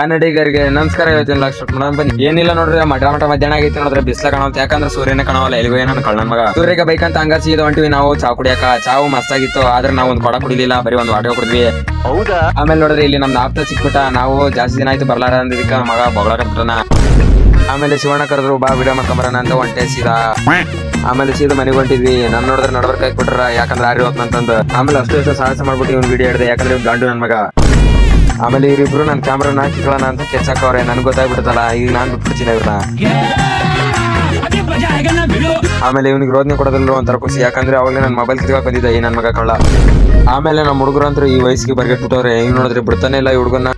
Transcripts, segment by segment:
ಕನ್ನಡಿಗರಿಗೆ ನಮಸ್ಕಾರ. ಇವತ್ತಿನ ಲಕ್ಷ ಬನ್ನಿ. ಏನಿಲ್ಲ ನೋಡ್ರಿ, ಮಠ ಮಧ್ಯಾಹ್ನ ಆಗೈತಿ ನೋಡ್ರಿ. ಬಿಸ್ಲ ಕಾಣವತ್, ಯಾಕಂದ್ರೆ ಸೂರ್ಯನ ಕಾಣವಲ್ಲ. ಎಲ್ಲಿಗೋ ಏನೋ ಕಳ್ಳನ ಮಗ ಸೂರ್ಯಗೆ ಬೈಕ್ ಅಂತ ಹಂಗ ಸೀದ ಹೊಂಟಿವಿ ನಾವು ಚಾ ಕುಡಿಯಾಕ. ಚಾವು ಮಸ್ತ್ ಆಗಿತ್ತು, ಆದ್ರೆ ನಾವು ಒಂದ್ ಕೊಡ ಕುಡಿಲಿಲ್ಲ, ಬರೀ ಒಂದ್ ವಾಟರ್ ಕುಡಿದ್ವಿ. ಹೌದಾ? ಆಮೇಲೆ ನೋಡ್ರಿ ಇಲ್ಲಿ ನಮ್ದು ಆಪ್ತ ಸಿಕ್ಬಿಟ್ಟ. ನಾವು ಜಾಸ್ತಿ ದಿನ ಆಯ್ತು ಬರ್ಲಾರ ಅಂದಿದ್ದಕ್ಕ ಮಗ ಬೊಗಳಾಕಬಿಟ್ಟನ. ಆಮೇಲೆ ಶಿವಣ್ಣ ಕರೆದ್ರು, ಬಾ ವಿಡಿಯೋ ಮಾಡ್ಕೊಂಬರೋಣ ಅಂತ ಹೊಂಟೆ ಸೀದಾ. ಆಮೇಲೆ ಸೀದಾ ಮನೆಗೆ ಹೊಂಟಿದ್ವಿ. ನನ್ ನೋಡಿದ್ರೆ ನಡ್ಬರ್ಕ್ ಹಾಕ್ಬಿಟ್ರ, ಯಾಕಂದ್ರೆ ಆರಿ ಹೋಗ್ತಂತಂದು. ಆಮೇಲೆ ಅಷ್ಟು ಸಾಹಸ ಮಾಡ್ಬಿಟ್ಟು ಇವ್ನು ವಿಡಿಯೋ ಹಿಡ್ದೆ, ಯಾಕಂದ್ರೆ ಇವ್ನು ಗಂಡು ನನ್ ಮಗ. ಆಮೇಲೆ ಇವರಿಬ್ರು ನನ್ ಕ್ಯಾಮ್ರಾನ ಕಿತ್ಕೊಳ್ಳೋಣ ಅಂತ ಕೆಚ್ಚಾಕವ್ರೆ. ನನ್ಗೆ ಗೊತ್ತಾಗ್ಬಿಟ್ಟದಲ್ಲ, ಈಗ ನಾನ್ ಬಿಟ್ಬಿಡ್ತೀನಿ ಇವ್ರನ್ನ. ಆಮೇಲೆ ಇವ್ನಿಗೆ ರೋದನೆ ಕೊಡೋದಿಲ್ಲ ಒಂಥರ ಖುಷಿ, ಯಾಕಂದ್ರೆ ಅವಾಗಲೇ ನನ್ನ ಮೊಬೈಲ್ ಕಿತ್ಕೊಂಡ್ ಬಂದಿದ್ದೆ ಈ ನನ್ ಮಗ ಕಳ್ಳ. ಆಮೇಲೆ ನಮ್ಮ ಹುಡುಗರು ಅಂತೂ ಈ ವಯಸ್ಸಿಗೆ ಬರ್ಗೆಟ್ಬಿಟ್ಟವ್ರೆ. ಹಿಂಗ್ ನೋಡಿದ್ರೆ ಬಿಡ್ತಾನೆ ಇಲ್ಲ ಈ ಹುಡುಗನ್ನ.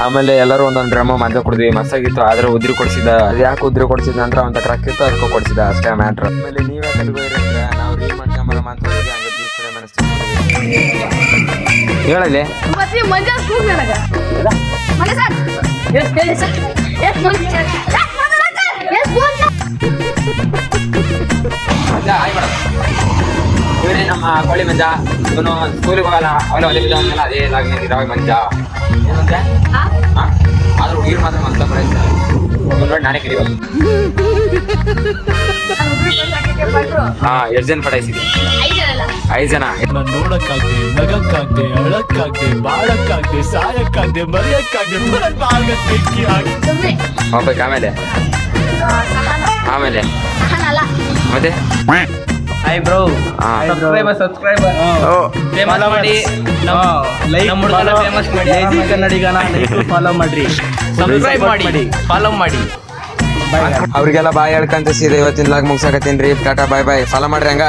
ಆಮೇಲೆ ಎಲ್ಲರೂ ಒಂದೊಂದು ಡ್ರಮ್ಮ ಮಂಜ ಕುಡಿದ್ವಿ, ಮಸ್ತಾಗಿತ್ತು. ಆದ್ರೆ ಉದ್ರಿ ಕೊಡ್ಸಿದ. ಅದು ಯಾಕೆ ಉದ್ರಿ ಕೊಡ್ಸಿದ ಅಂತ ಒಂದ್ ಕ್ರಾಕಿತ್ತು, ಅದಕ್ಕೆ ಕೊಡ್ಸಿದ ಅಷ್ಟೇ ಮ್ಯಾಟ್ರ್. ಆಮೇಲೆ ನೀವೇ ಕಲಿಗೋಯ್ರಂದ್ರೆ ನಾವು ರೀಲ್ ಮಾಡ್ಕೊಂಬರ ಅಂತ ಹೋಗಿ ಹಂಗೆ ಜ್ಯೂಸ್ ಕುಡಿಯೋ ಮನಸ್ತೀವಿ. ಹೇಳಲಿ ಇವರೇ ನಮ್ಮ ಕೊಳ್ಳಿ ಮಂಜ. ಇವನು ಸ್ಕೂಲಿಗೆ ಹೋಗಲ್ಲ, ಅವಳೆ ಒಲೆ ಬಿದ್ದಾವಲ್ಲ, ಅದೇ ಇದಾವೆ ಮಂಜ. ಏನಂದ್ರೆ ಆದ್ರೂ ಹುಡುಗಿರು ಮಾತ್ರ ಮಸ್ತ ನೋಡಿ ನಾನೇ ಕಲಿಯುವ. ಹಾ, ಎಷ್ಟು ಜನ ಪಟಾಯಿಸಿದ್ವಿ? 5 ಜನ. ನೋಡಕ್ಕಾಗ್ದೆ, ನಗಕ್ಕಾಗ್ದೆ, ಅಳಕ್ಕಾಗ್ದೆ, ಬಾಳಕ್ಕಾಗ್ದೆ, ಸಾಯಕ್ಕಾಗ್ದೆ, ಮರಿಯಕ್ಕಾಗ್ದೆ, ಹೋಗ್ಬೇಕು. ಆಮೇಲೆ ಮತ್ತೆ ಹಾಯ್ ಬ್ರೋ, ಸಬ್ಸ್ಕ್ರೈಬರ್ ಫೇಮಸ್ ಮಾಡಿ, ನಮ್ಮ ಫೇಮಸ್ ಮಾಡಿ, ಕನ್ನಡಿಗನ ಫಾಲೋ ಮಾಡ್ರಿ, ಸಬ್ಸ್ಕ್ರೈಬ್ ಮಾಡಿ, ಫಾಲೋ ಮಾಡಿ. ಅವ್ರಿಗೆಲ್ಲ ಬಾಯ್ ಹೇಳ್ಕಂತ ಸೀದಾ ಇವತ್ತಿನ ಲಾಗ್ ಮುಗ್ಸಾಕತ್ತೀನಿ. ಟಾಟಾ ಬಾಯ್ ಬಾಯ್. ಫಾಲೋ ಮಾಡ್ರಿ ಹಂಗ.